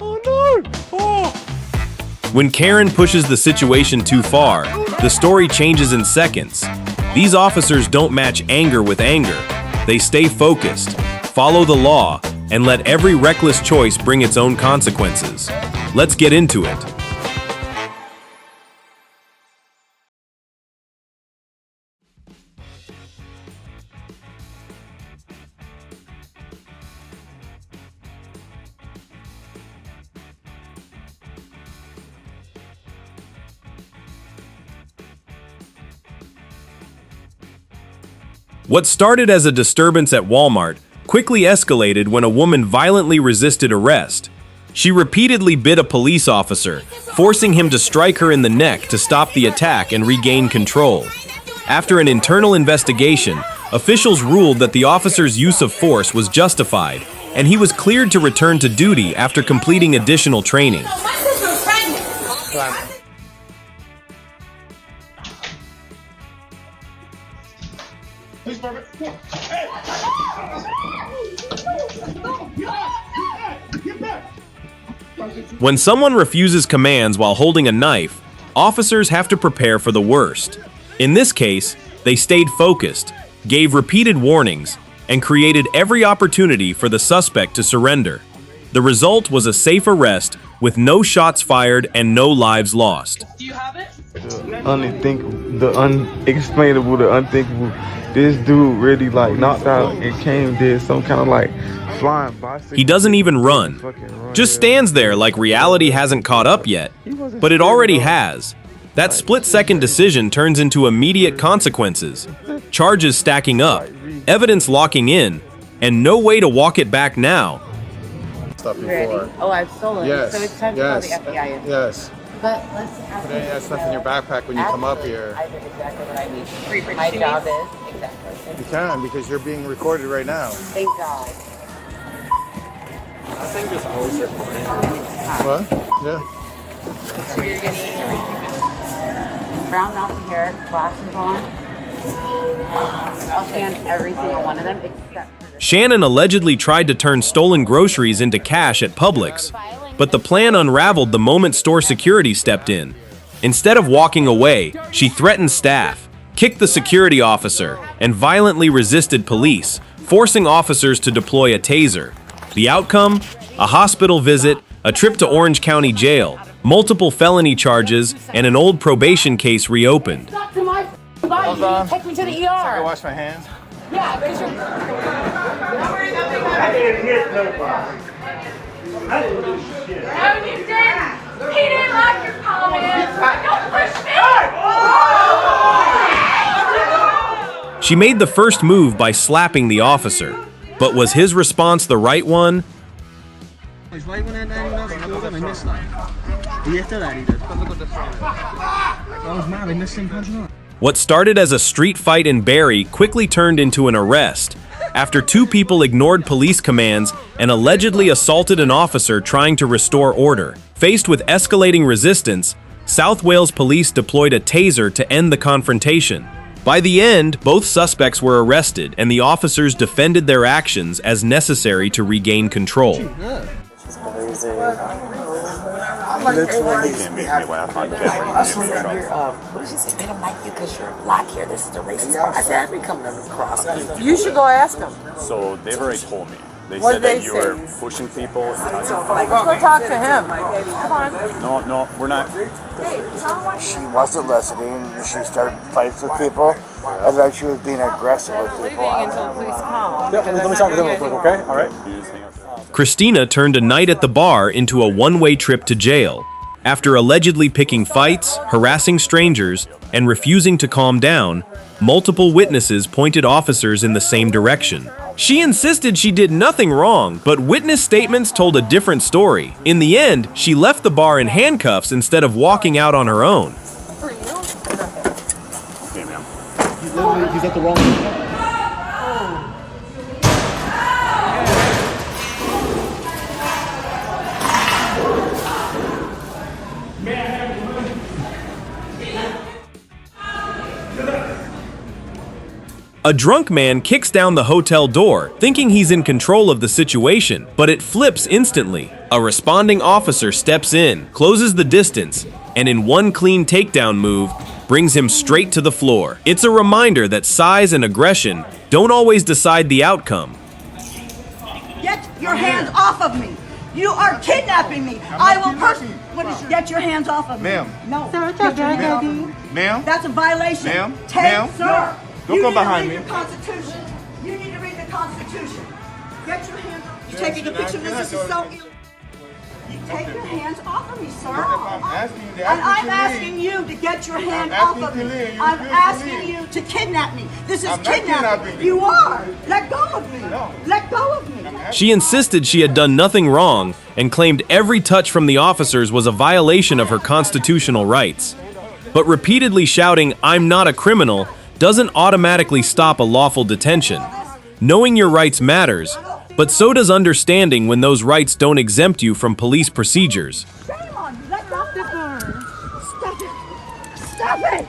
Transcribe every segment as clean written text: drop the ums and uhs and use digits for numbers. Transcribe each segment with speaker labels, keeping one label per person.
Speaker 1: Oh no! Oh!
Speaker 2: When Karen pushes the situation too far, the story changes in seconds. These officers don't match anger with anger. They stay focused, follow the law, and let every reckless choice bring its own consequences. Let's get into it. What started as a disturbance at Walmart quickly escalated when a woman violently resisted arrest. She repeatedly bit a police officer, forcing him to strike her in the neck to stop the attack and regain control. After an internal investigation, officials ruled that the officer's use of force was justified, and he was cleared to return to duty after completing additional training. When someone refuses commands while holding a knife, officers have to prepare for the worst. In this case, they stayed focused, gave repeated warnings, and created every opportunity for the suspect to surrender. The result was a safe arrest with no shots fired and no lives lost.
Speaker 3: Do you have it?
Speaker 1: The unthinkable, the unexplainable, the unthinkable. This dude really like knocked out and came, did some kind of like flying bicycle.
Speaker 2: He doesn't even run, just stands there like reality hasn't caught up yet, but it already has. That split-second decision turns into immediate consequences, charges stacking up, evidence locking in, and no way to walk it back now.
Speaker 4: Stuff before.
Speaker 5: Oh, I've stolen it. So it's time to call the FBI in.
Speaker 4: Yes.
Speaker 5: But let's ask
Speaker 4: Put any of that stuff in your backpack when you come up here.
Speaker 5: I did exactly what I need. My job is exactly.
Speaker 4: You can, because you're being recorded right now.
Speaker 5: Thank God.
Speaker 3: I think just always recording.
Speaker 4: What? Yeah.
Speaker 5: So you're getting brown mountain hair, glasses on. I'll scan every single one of them except for this.
Speaker 2: Shannon allegedly tried to turn stolen groceries into cash at Publix, but the plan unraveled the moment store security stepped in. Instead of walking away, she threatened staff, kicked the security officer, and violently resisted police, forcing officers to deploy a taser. The outcome? A hospital visit, a trip to Orange County Jail, multiple felony charges, and an old probation case reopened.
Speaker 5: Talk to my body. Take me to the ER.
Speaker 4: I wash my hands.
Speaker 5: Yeah, because you're...
Speaker 6: I didn't hit nobody. I didn't do shit.
Speaker 7: No, you didn't. He didn't like your comments. Don't push me.
Speaker 2: She made the first move by slapping the officer, but was his response the right one? What started as a street fight in Barrie quickly turned into an arrest after two people ignored police commands and allegedly assaulted an officer trying to restore order. Faced with escalating resistance, South Wales police deployed a taser to end the confrontation. By the end, both suspects were arrested and the officers defended their actions as necessary to regain control.
Speaker 8: Literally can't make me laugh on camera. What did she say? They don't like you because you're black here. This is the racist part. I said, I've been coming across.
Speaker 5: You should go ask them.
Speaker 8: So they've already told me. They
Speaker 5: What
Speaker 8: said
Speaker 5: did
Speaker 8: that
Speaker 5: they
Speaker 8: you
Speaker 5: say?
Speaker 8: were pushing people and touching people.
Speaker 5: Let's go talk to him. Come on.
Speaker 8: No, we're not.
Speaker 9: She wasn't listening. She started fights with people, and then she was being aggressive with people.
Speaker 5: Until police come.
Speaker 4: Let me talk with them real quick, okay? All right.
Speaker 8: You just hang up.
Speaker 2: Christina turned a night at the bar into a one-way trip to jail. After allegedly picking fights, harassing strangers, and refusing to calm down, multiple witnesses pointed officers in the same direction. She insisted she did nothing wrong, but witness statements told a different story. In the end, she left the bar in handcuffs instead of walking out on her own.
Speaker 8: Okay, ma'am.
Speaker 4: He's at the wrong.
Speaker 2: A drunk man kicks down the hotel door, thinking he's in control of the situation, but it flips instantly. A responding officer steps in, closes the distance, and in one clean takedown move, brings him straight to the floor. It's a reminder that size and aggression don't always decide the outcome.
Speaker 3: Get your hands off of me! You are kidnapping me! I will personally... Get your hands off of me!
Speaker 1: Ma'am.
Speaker 3: No.
Speaker 1: Ma'am.
Speaker 3: That's a violation.
Speaker 1: Ma'am.
Speaker 3: Take,
Speaker 1: Ma'am.
Speaker 3: sir.
Speaker 1: Don't come behind me.
Speaker 3: You need to read the Constitution. You need to read the Constitution. Get your hands off. You're taking a picture of this. This is so illegal. Take your hands off of me, sir.
Speaker 1: I'm asking you to
Speaker 3: And I'm asking you to get your hand off of me. I'm asking you to kidnap me. This is kidnapping. You are. Let go of me. Let go of me.
Speaker 2: She insisted she had done nothing wrong and claimed every touch from the officers was a violation of her constitutional rights. But repeatedly shouting, "I'm not a criminal," doesn't automatically stop a lawful detention. Knowing your rights matters, but so does understanding when those rights don't exempt you from police procedures.
Speaker 3: Shame on you. Let go of her. Stop it. Stop it.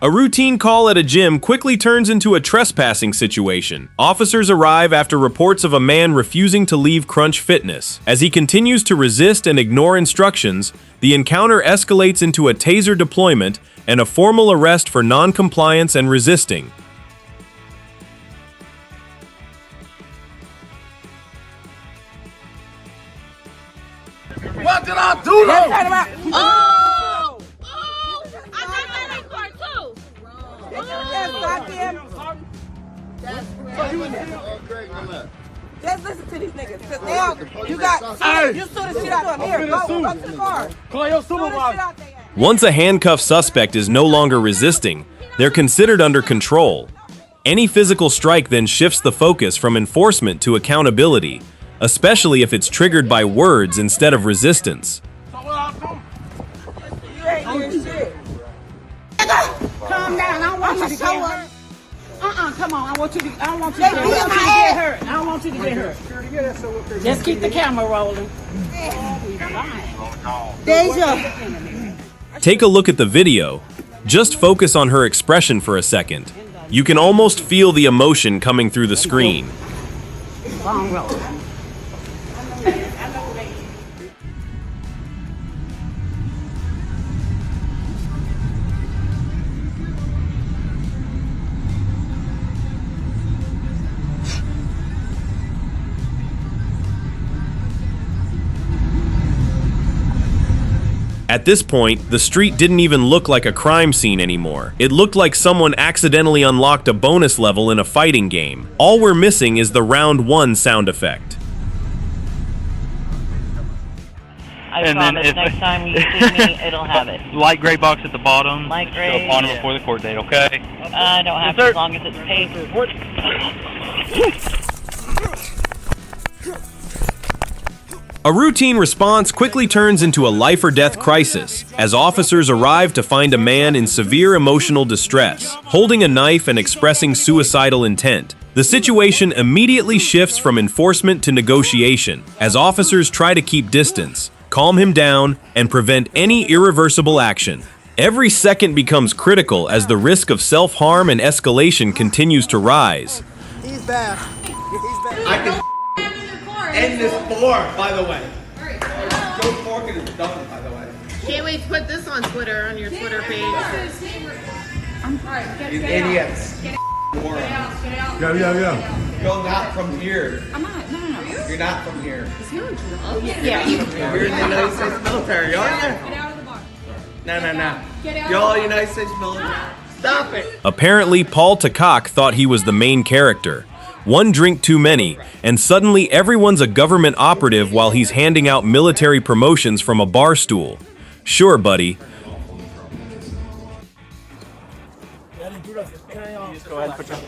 Speaker 2: A routine call at a gym quickly turns into a trespassing situation. Officers arrive after reports of a man refusing to leave Crunch Fitness. As he continues to resist and ignore instructions, the encounter escalates into a taser deployment and a formal arrest for non-compliance and resisting.
Speaker 9: What did I do though?
Speaker 7: Oh! I got my car too.
Speaker 10: Let's listen to these niggas. Cause now you got you sue the shit out of them. Here, go to the car.
Speaker 4: Call your supervisor.
Speaker 2: Once a handcuffed suspect is no longer resisting, they're considered under control. Any physical strike then shifts the focus from enforcement to accountability, especially if it's triggered by words instead of resistance.
Speaker 10: You ain't hear shit.
Speaker 3: Calm down. I don't want you to get hurt. Come on. I want you to get hurt. I don't want you to get hurt. Just keep the camera rolling. Deja.
Speaker 2: Take a look at the video. Just focus on her expression for a second. You can almost feel the emotion coming through the screen.
Speaker 3: Long road.
Speaker 2: At this point, the street didn't even look like a crime scene anymore. It looked like someone accidentally unlocked a bonus level in a fighting game. All we're missing is the round 1 sound effect.
Speaker 11: I promise next time you see me, it'll have it.
Speaker 12: Light gray box at the bottom.
Speaker 11: Light gray.
Speaker 12: So upon or before the court date, okay?
Speaker 11: I don't have to as long as it's paid.
Speaker 2: A routine response quickly turns into a life-or-death crisis as officers arrive to find a man in severe emotional distress, holding a knife and expressing suicidal intent. The situation immediately shifts from enforcement to negotiation as officers try to keep distance, calm him down, and prevent any irreversible action. Every second becomes critical as the risk of self-harm and escalation continues to rise.
Speaker 10: He's bad.
Speaker 13: I can end this fork, by the way. Joe Forkin is done, by the way.
Speaker 14: Can't wait to put this on Twitter, on your Twitter page.
Speaker 13: You idiots.
Speaker 4: Yeah.
Speaker 13: You're not from here.
Speaker 14: I'm not, no.
Speaker 13: You're not from here.
Speaker 14: Yeah.
Speaker 13: You're in the United States military, aren't you?
Speaker 14: Get out of the bar.
Speaker 13: No.
Speaker 14: Get out.
Speaker 13: Y'all United States military. Stop it.
Speaker 2: Apparently, Paul Takak thought he was the main character. One drink too many, and suddenly everyone's a government operative while he's handing out military promotions from a bar stool. Sure, buddy.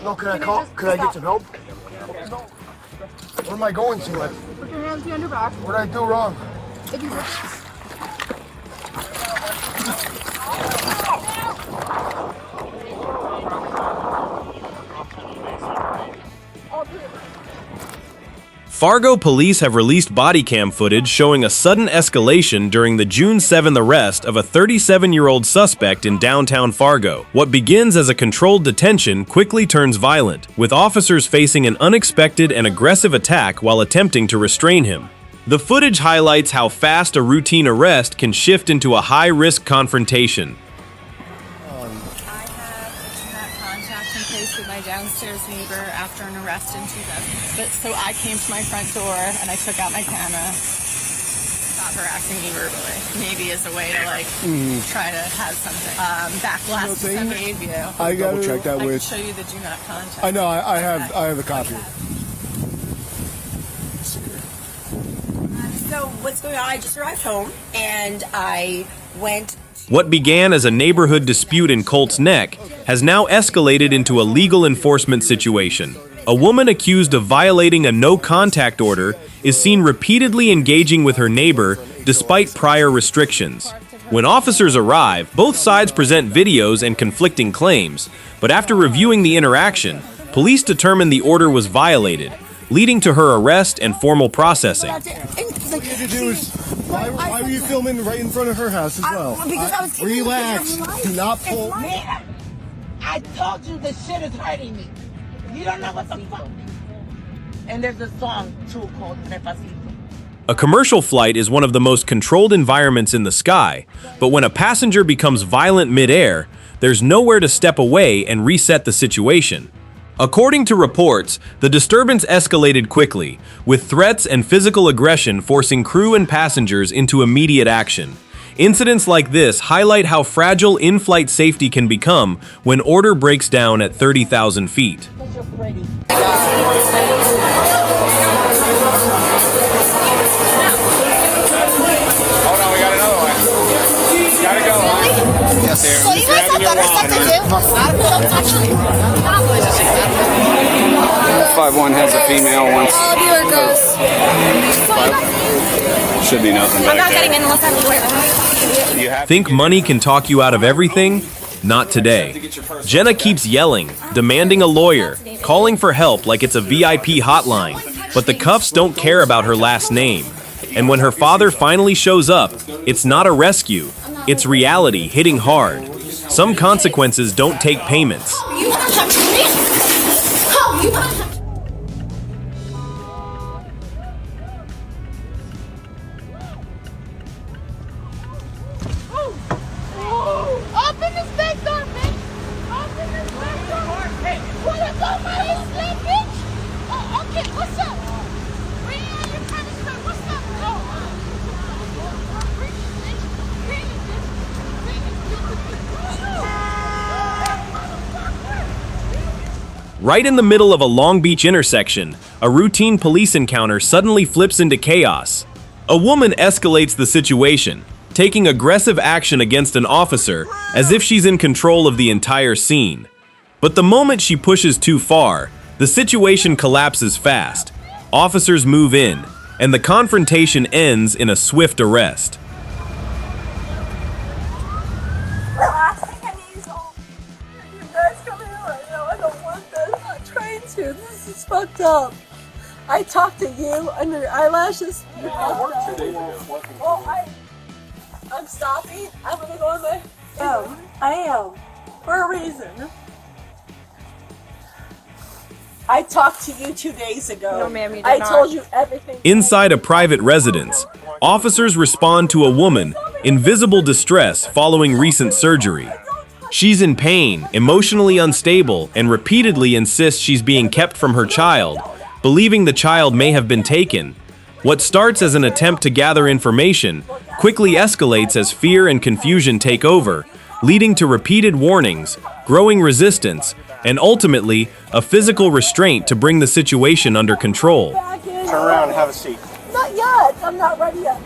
Speaker 9: No, can I call? Could I get some help? Where am I going to?
Speaker 14: Put your hands behind your back.
Speaker 9: What did I do wrong?
Speaker 14: If you
Speaker 2: Fargo police have released body cam footage showing a sudden escalation during the June 7th arrest of a 37-year-old suspect in downtown Fargo. What begins as a controlled detention quickly turns violent, with officers facing an unexpected and aggressive attack while attempting to restrain him. The footage highlights how fast a routine arrest can shift into a high-risk confrontation.
Speaker 15: With my downstairs neighbor after an arrest in 2000. But so I came to my front door and I took out my camera. Stop harassing me verbally. Maybe as a way to try to have something. Backlash to some gave you.
Speaker 16: I gotta check that
Speaker 15: I
Speaker 16: with.
Speaker 15: can show you the do not contact.
Speaker 16: I know. I have a copy.
Speaker 17: So what's going on? I just arrived home and I went.
Speaker 2: What began as a neighborhood dispute in Colts Neck has now escalated into a legal enforcement situation. A woman accused of violating a no-contact order is seen repeatedly engaging with her neighbor despite prior restrictions. When officers arrive, both sides present videos and conflicting claims, but after reviewing the interaction, police determined the order was violated, leading to her arrest and formal processing.
Speaker 16: Why were you filming right in front of her house as well?
Speaker 17: Because I was
Speaker 16: relax. Do not pull.
Speaker 3: I told you the shit is hurting me. You don't know what the fuck. And there's a song too called Nepasito.
Speaker 2: A commercial flight is one of the most controlled environments in the sky, but when a passenger becomes violent mid-air, there's nowhere to step away and reset the situation. According to reports, the disturbance escalated quickly, with threats and physical aggression forcing crew and passengers into immediate action. Incidents like this highlight how fragile in-flight safety can become when order breaks down at 30,000 feet.
Speaker 7: So you guys have better stuff to do?
Speaker 18: 5-1 has a female once.
Speaker 7: All dealer goes.
Speaker 18: Should be nothing
Speaker 7: I'm
Speaker 18: back
Speaker 7: not
Speaker 18: there.
Speaker 7: getting in unless I'm aware.
Speaker 2: Think money can talk you out of everything? Not today. Jenna keeps yelling, demanding a lawyer, calling for help like it's a VIP hotline, but the cuffs don't care about her last name. And when her father finally shows up, it's not a rescue, it's reality hitting hard. Some consequences don't take payments.
Speaker 7: You want to touch me? Oh, you want to touch me? Open this back door, bitch! Open this back door! Hey, wanna go my slip, bitch? Oh, okay, what's up? Bring on your punishment, what's up? Bring it, bitch. Bring it, bitch. Bring it, bitch.
Speaker 2: Right in the middle of a Long Beach intersection, a routine police encounter suddenly flips into chaos. A woman escalates the situation, taking aggressive action against an officer as if she's in control of the entire scene. But the moment she pushes too far, the situation collapses fast. Officers move in, and the confrontation ends in a swift arrest.
Speaker 10: This is fucked up. I talked to you and your eyelashes. I'm stopping. I'm gonna go on my phone. I am. For a reason. I talked to you 2 days ago.
Speaker 14: No, ma'am, you did
Speaker 10: I
Speaker 14: not.
Speaker 10: told you everything.
Speaker 2: Inside a private residence, officers respond to a woman in visible distress following recent surgery. She's in pain, emotionally unstable, and repeatedly insists she's being kept from her child, believing the child may have been taken. What starts as an attempt to gather information quickly escalates as fear and confusion take over, leading to repeated warnings, growing resistance, and ultimately, a physical restraint to bring the situation under control.
Speaker 9: Turn around and have a seat.
Speaker 10: Not yet. I'm not ready yet.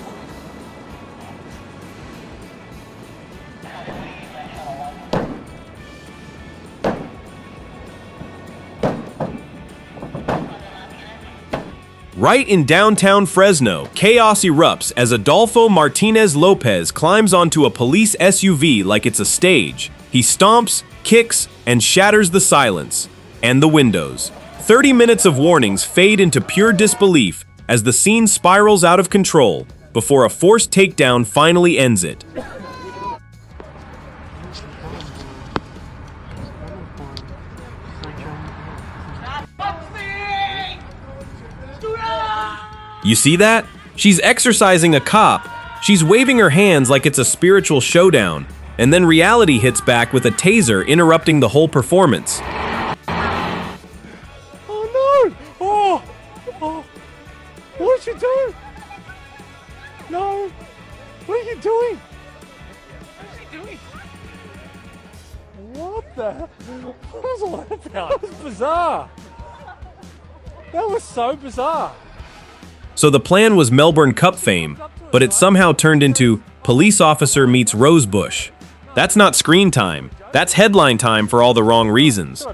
Speaker 2: Right in downtown Fresno, chaos erupts as Adolfo Martinez Lopez climbs onto a police SUV like it's a stage. He stomps, kicks, and shatters the silence and the windows. 30 minutes of warnings fade into pure disbelief as the scene spirals out of control before a forced takedown finally ends it. You see that? She's exercising a cop. She's waving her hands like it's a spiritual showdown, and then reality hits back with a taser interrupting the whole performance.
Speaker 4: Oh no! Oh! What are you doing? No! What are you doing? What the hell? What was all that about? That was bizarre. That was so bizarre.
Speaker 2: So the plan was Melbourne Cup fame, but it somehow turned into police officer meets Rosebush. That's not screen time. That's headline time for all the wrong reasons.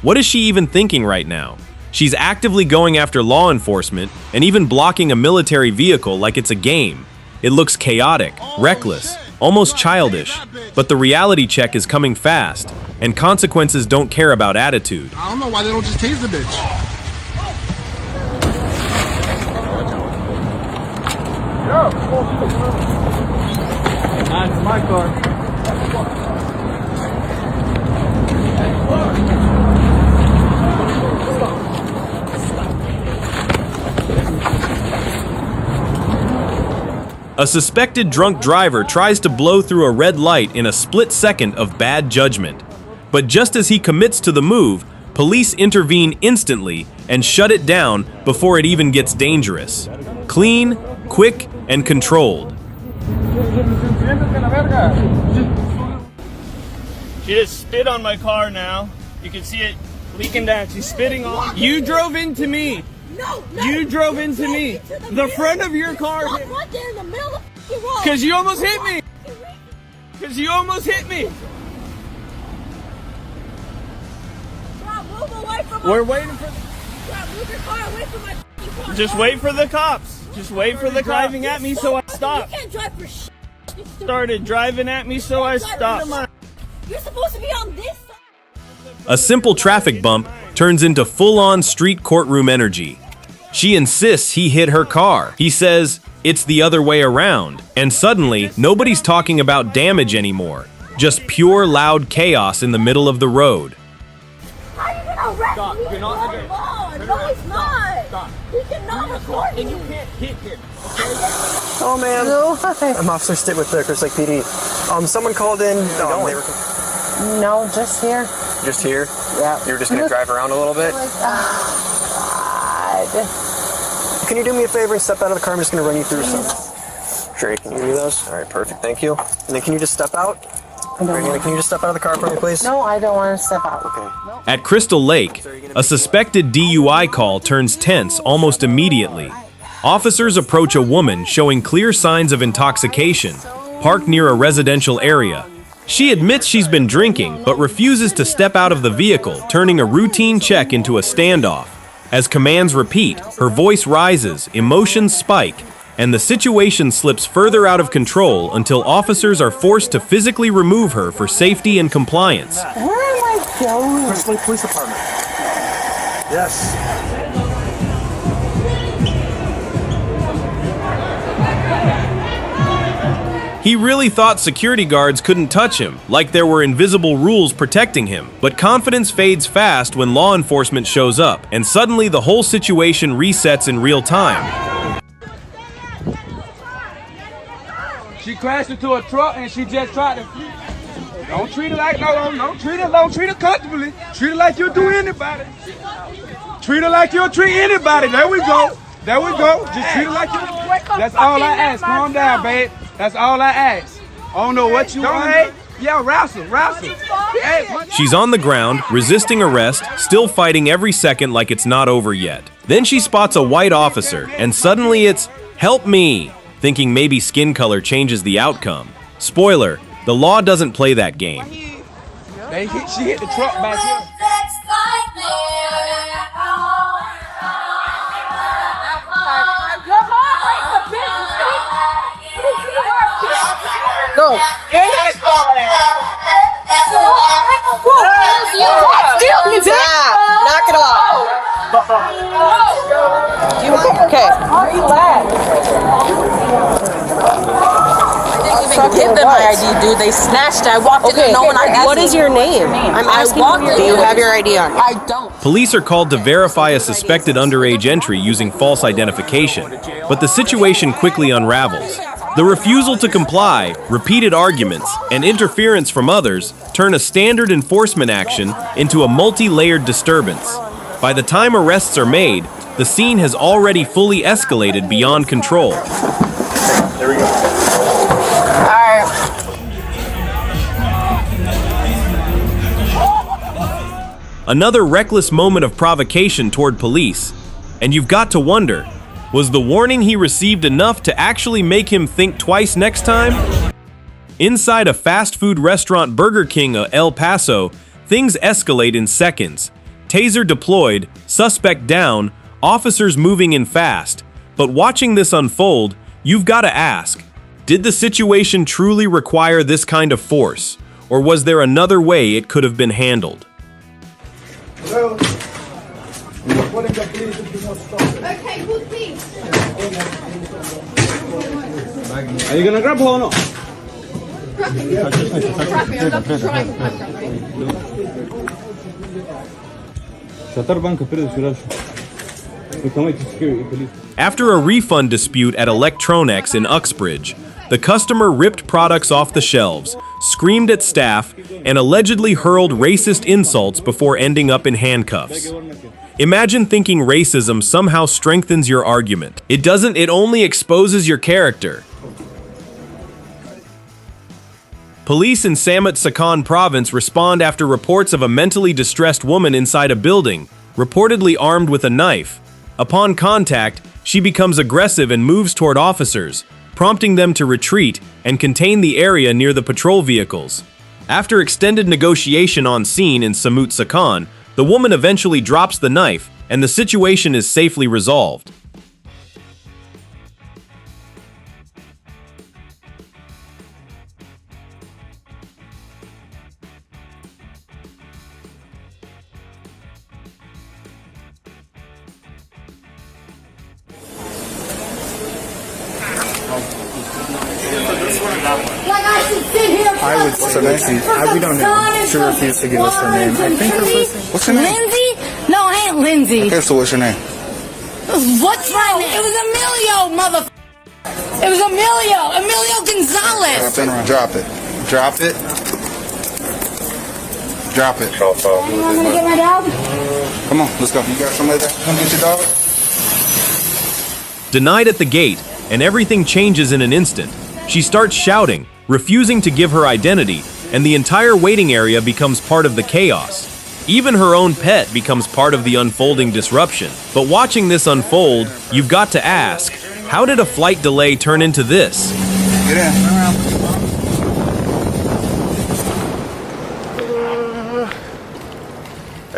Speaker 2: What is she even thinking right now? She's actively going after law enforcement and even blocking a military vehicle like it's a game. It looks chaotic, reckless, almost childish, but the reality check is coming fast, and consequences don't care about attitude.
Speaker 16: I don't know why they don't just tase the bitch.
Speaker 4: That's my car.
Speaker 2: A suspected drunk driver tries to blow through a red light in a split second of bad judgment. But just as he commits to the move, police intervene instantly and shut it down before it even gets dangerous. Clean, quick, and controlled.
Speaker 13: She just spit on my car now. You can see it leaking down. She's spitting on. You drove into me.
Speaker 10: No,
Speaker 13: you drove into me. The front of your car hit me.
Speaker 10: Right there in the middle of the road.
Speaker 13: Because you almost hit me. Because you almost hit me.
Speaker 10: Move away from my
Speaker 13: We're waiting for.
Speaker 10: Move your car away from my car.
Speaker 13: Just wait for the cops. Just wait for the cops. Driving at me, so I stopped.
Speaker 10: You can't drive for shit.
Speaker 13: Started driving at me, so I stopped.
Speaker 10: You're supposed to be on this side.
Speaker 2: A simple traffic bump turns into full-on street courtroom energy. She insists he hit her car. He says it's the other way around. And suddenly, nobody's talking about damage anymore. Just pure loud chaos in the middle of the road.
Speaker 10: How are you gonna arrest me?
Speaker 13: You're not under.
Speaker 10: No, it's not.
Speaker 13: Stop.
Speaker 10: He cannot record me.
Speaker 13: And you can't hit him.
Speaker 8: Oh man, I'm Officer Stitt with the Crystal Lake PD. Someone called in.
Speaker 5: No, just here.
Speaker 8: Just here?
Speaker 5: Yeah.
Speaker 8: You were just gonna drive around a little bit? Can you do me a favor and step out of the car? I'm just gonna run you through some. Sure, can you do those? All right, perfect, thank you. And then can you just step out? Can you just step out of the car for me, please?
Speaker 5: No, I don't want to step out.
Speaker 8: Okay.
Speaker 2: At Crystal Lake, a suspected DUI call turns tense almost immediately. Officers approach a woman showing clear signs of intoxication, parked near a residential area. She admits she's been drinking, but refuses to step out of the vehicle, turning a routine check into a standoff. As commands repeat, her voice rises, emotions spike, and the situation slips further out of control until officers are forced to physically remove her for safety and compliance.
Speaker 5: Where am I going?
Speaker 16: Crystal Lake Police Department. Yes.
Speaker 2: He really thought security guards couldn't touch him, like there were invisible rules protecting him. But confidence fades fast when law enforcement shows up, and suddenly the whole situation resets in real time.
Speaker 4: She crashed into a truck and she just tried to. Don't treat her like don't treat her comfortably. Treat her like you do anybody. Treat her like you'll treat anybody. There we go. There we go. Just treat her like you. That's all I ask. Calm down, babe. That's all I ask. I don't know what you want. Yeah, wrestle. Hey,
Speaker 2: She's on the ground, resisting arrest, still fighting every second like it's not over yet. Then she spots a white officer, and suddenly it's, "Help me!" thinking maybe skin color changes the outcome. Spoiler, the law doesn't play that game.
Speaker 4: She hit the truck back here.
Speaker 10: Go. Knock it off. Okay.
Speaker 17: I didn't even give them my ID, dude. They snatched it. I walked in there no one ID.
Speaker 10: What is your name? I'm asking you. Do you have your ID on?
Speaker 17: I don't.
Speaker 2: Police are called to verify a suspected underage entry using false identification, but the situation quickly unravels. The refusal to comply, repeated arguments, and interference from others turn a standard enforcement action into a multi-layered disturbance. By the time arrests are made, the scene has already fully escalated beyond control.
Speaker 16: There we go.
Speaker 2: Another reckless moment of provocation toward police, and you've got to wonder, was the warning he received enough to actually make him think twice next time? Inside a fast food restaurant Burger King of El Paso, things escalate in seconds. Taser deployed, suspect down, officers moving in fast. But watching this unfold, you've got to ask, did the situation truly require this kind of force? Or was there another way it could have been handled?
Speaker 7: Okay, good thing.
Speaker 4: Are you gonna grab her or not?
Speaker 2: After a refund dispute at Electronics in Uxbridge, the customer ripped products off the shelves, screamed at staff, and allegedly hurled racist insults before ending up in handcuffs. Imagine thinking racism somehow strengthens your argument. It doesn't, it only exposes your character. Police in Samut Sakhon province respond after reports of a mentally distressed woman inside a building, reportedly armed with a knife. Upon contact, she becomes aggressive and moves toward officers, prompting them to retreat and contain the area near the patrol vehicles. After extended negotiation on scene in Samut Sakhon, the woman eventually drops the knife and the situation is safely resolved.
Speaker 16: I would say we don't know. She refused to give us her name. I think her first name. What's her name?
Speaker 3: Lindsay? No, I ain't Lindsay.
Speaker 16: Okay, so what's your name?
Speaker 3: What's my name? It was Emilio, mother. It was Emilio Gonzalez.
Speaker 16: Drop it. Drop it. Drop it.
Speaker 3: You want me to get my dog?
Speaker 16: Come on, let's go. You got somebody there? Come get your dog.
Speaker 2: Denied at the gate, and everything changes in an instant. She starts shouting, refusing to give her identity, and the entire waiting area becomes part of the chaos. Even her own pet becomes part of the unfolding disruption. But watching this unfold, you've got to ask, how did a flight delay turn into this?
Speaker 16: Get in.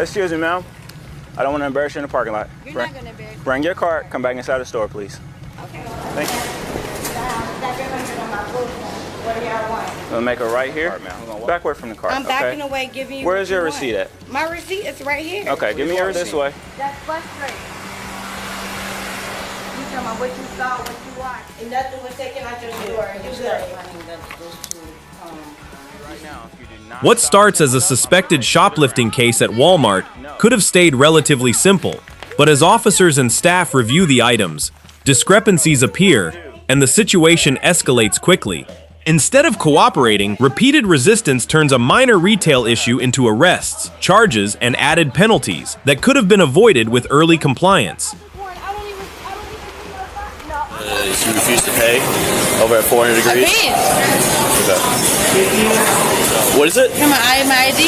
Speaker 19: Excuse me, ma'am. I don't want to embarrass you in the parking lot.
Speaker 14: You're not going to embarrass me.
Speaker 19: Bring your cart. Come back inside the store, please.
Speaker 14: Okay.
Speaker 19: Thank you.
Speaker 14: What do y'all want?
Speaker 19: We'll make a right here. Backward from the car.
Speaker 14: I'm backing away, giving you.
Speaker 19: Where is your receipt at?
Speaker 14: My receipt is right here.
Speaker 19: Okay, give me yours this way.
Speaker 14: That's frustrating. You talking about what you saw, what you watched, and nothing was taken out your store.
Speaker 2: What starts as a suspected shoplifting case at Walmart could have stayed relatively simple, but as officers and staff review the items, discrepancies appear, and the situation escalates quickly. Instead of cooperating, repeated resistance turns a minor retail issue into arrests, charges, and added penalties that could have been avoided with early compliance.
Speaker 19: She refused to pay over at 400 degrees. What is it?
Speaker 15: My ID.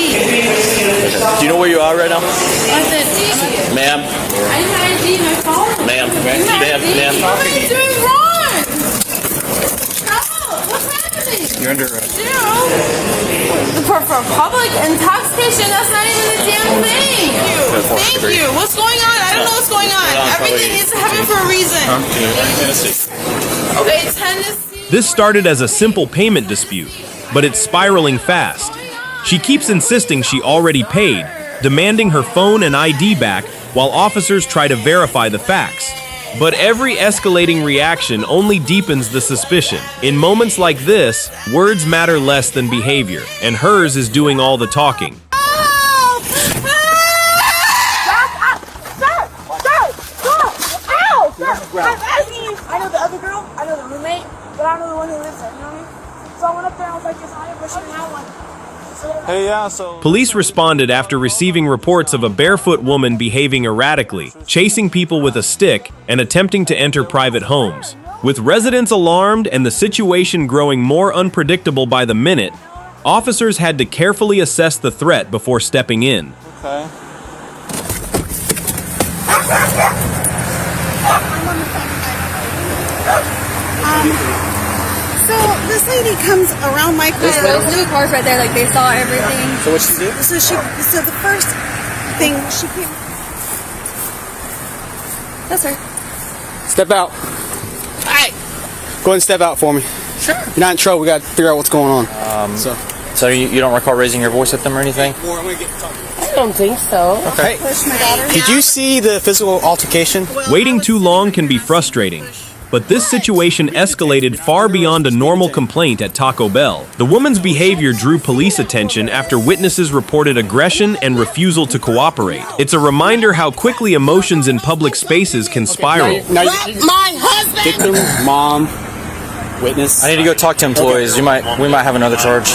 Speaker 19: Do you know where you are right now?
Speaker 15: What's it?
Speaker 19: Ma'am.
Speaker 15: I have my ID, my phone.
Speaker 19: Ma'am.
Speaker 15: Ma'am.
Speaker 19: Ma'am.
Speaker 15: What am I doing wrong?
Speaker 16: You're under arrest.
Speaker 10: For public intoxication, that's not even a damn thing. Thank you. What's going on? I don't know what's going on. Everything needs to happen for a reason. Okay, Tennessee.
Speaker 2: This started as a simple payment dispute, but it's spiraling fast. She keeps insisting she already paid, demanding her phone and ID back while officers try to verify the facts. But every escalating reaction only deepens the suspicion. In moments like this, words matter less than behavior, and hers is doing all the talking.
Speaker 10: I know the other girl, I know the roommate, but I don't know the one who lives there, you know what I mean? So I went up there and I was like, yes, I am, but she didn't have one.
Speaker 2: Police responded after receiving reports of a barefoot woman behaving erratically, chasing people with a stick, and attempting to enter private homes. With residents alarmed and the situation growing more unpredictable by the minute, officers had to carefully assess the threat before stepping in.
Speaker 16: Okay.
Speaker 15: So this lady comes around my car. Those two cars right there, like they saw everything.
Speaker 16: So what she did?
Speaker 15: So the first thing she came. That's her.
Speaker 16: Step out.
Speaker 15: Alright.
Speaker 16: Go ahead and step out for me.
Speaker 15: Sure.
Speaker 16: You're not in trouble. We got to figure out what's going on.
Speaker 20: So you don't recall raising your voice at them or anything?
Speaker 10: I don't think so.
Speaker 16: Okay. Did you see the physical altercation?
Speaker 2: Waiting too long can be frustrating, but this situation escalated far beyond a normal complaint at Taco Bell. The woman's behavior drew police attention after witnesses reported aggression and refusal to cooperate. It's a reminder how quickly emotions in public spaces can spiral.
Speaker 16: Now,
Speaker 10: My husband!
Speaker 16: victim, mom, witness.
Speaker 20: I need to go talk to employees. We might have another charge.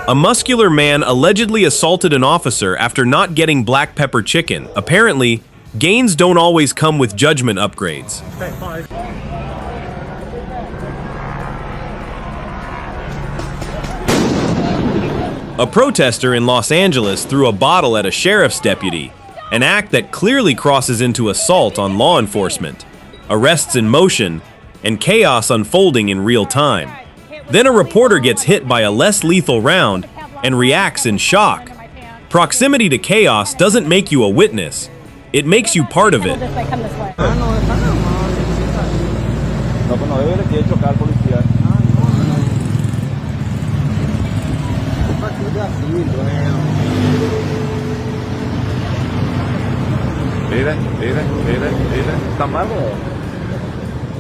Speaker 2: A muscular man allegedly assaulted an officer after not getting black pepper chicken. Apparently, gains don't always come with judgment upgrades. A protester in Los Angeles threw a bottle at a sheriff's deputy, an act that clearly crosses into assault on law enforcement. Arrests in motion, and chaos unfolding in real time. Then a reporter gets hit by a less lethal round and reacts in shock. Proximity to chaos doesn't make you a witness. It makes you part of it.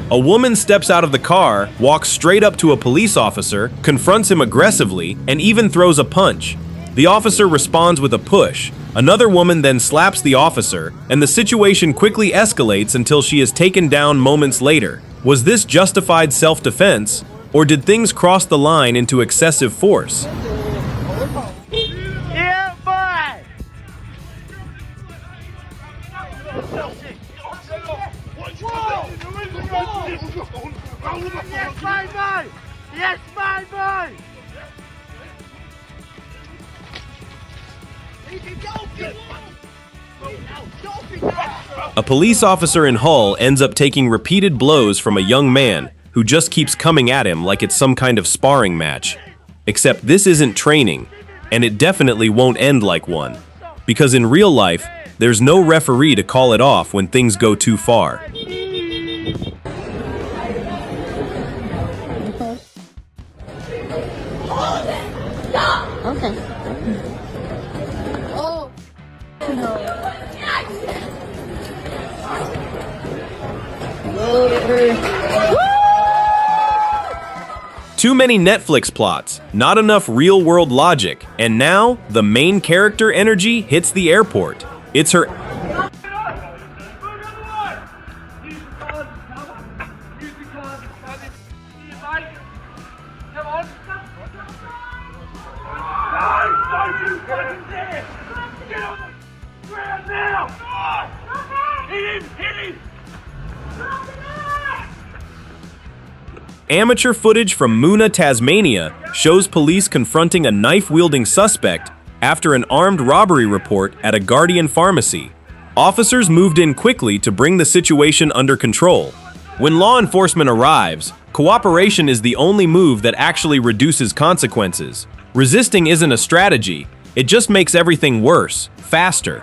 Speaker 2: A woman steps out of the car, walks straight up to a police officer, confronts him aggressively, and even throws a punch. The officer responds with a push. Another woman then slaps the officer, and the situation quickly escalates until she is taken down moments later. Was this justified self-defense, or did things cross the line into excessive force?
Speaker 7: Yes, my boy!
Speaker 2: A police officer in Hull ends up taking repeated blows from a young man who just keeps coming at him like it's some kind of sparring match. Except this isn't training, and it definitely won't end like one. Because in real life, there's no referee to call it off when things go too far.
Speaker 10: Okay. Oh.
Speaker 2: Too many Netflix plots, not enough real-world logic, and now the main character energy hits the airport. It's her Amateur footage from Moona, Tasmania shows police confronting a knife-wielding suspect after an armed robbery report at a Guardian pharmacy. Officers moved in quickly to bring the situation under control. When law enforcement arrives, cooperation is the only move that actually reduces consequences. Resisting isn't a strategy, it just makes everything worse, faster.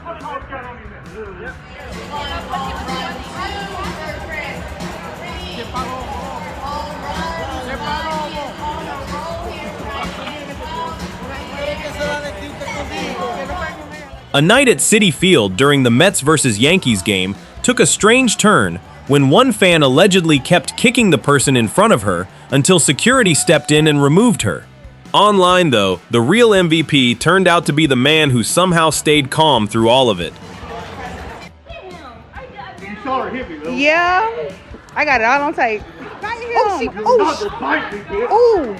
Speaker 2: A night at Citi Field during the Mets vs. Yankees game took a strange turn when one fan allegedly kept kicking the person in front of her until security stepped in and removed her. Online, though, the real MVP turned out to be the man who somehow stayed calm through all of it.
Speaker 21: Yeah, I got it all on tape. Oh.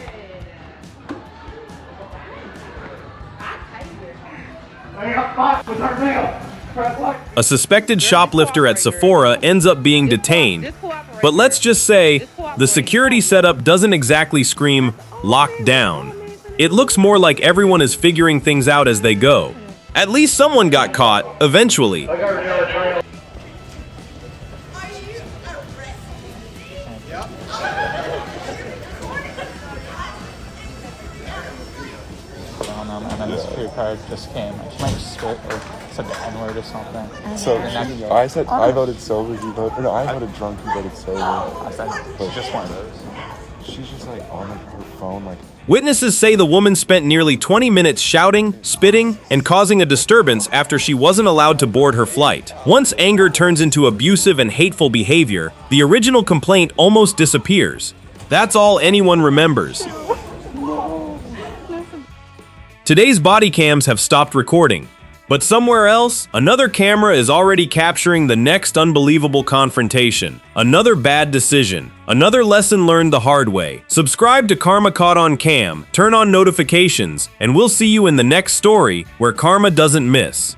Speaker 2: A suspected shoplifter at Sephora ends up being detained, but let's just say the security setup doesn't exactly scream locked down. It looks more like everyone is figuring things out as they go. At least someone got caught, eventually.
Speaker 16: And then the security guard just came. She might just spit or said the N-word or something.
Speaker 1: So I voted sober, you voted. No, I voted drunk, you voted sober.
Speaker 16: I said just one of those.
Speaker 1: She's just like on her phone, like.
Speaker 2: Witnesses say the woman spent nearly 20 minutes shouting, spitting, and causing a disturbance after she wasn't allowed to board her flight. Once anger turns into abusive and hateful behavior, the original complaint almost disappears. That's all anyone remembers. Today's body cams have stopped recording, but somewhere else, another camera is already capturing the next unbelievable confrontation. Another bad decision. Another lesson learned the hard way. Subscribe to Karma Caught on Cam, turn on notifications, and we'll see you in the next story where karma doesn't miss.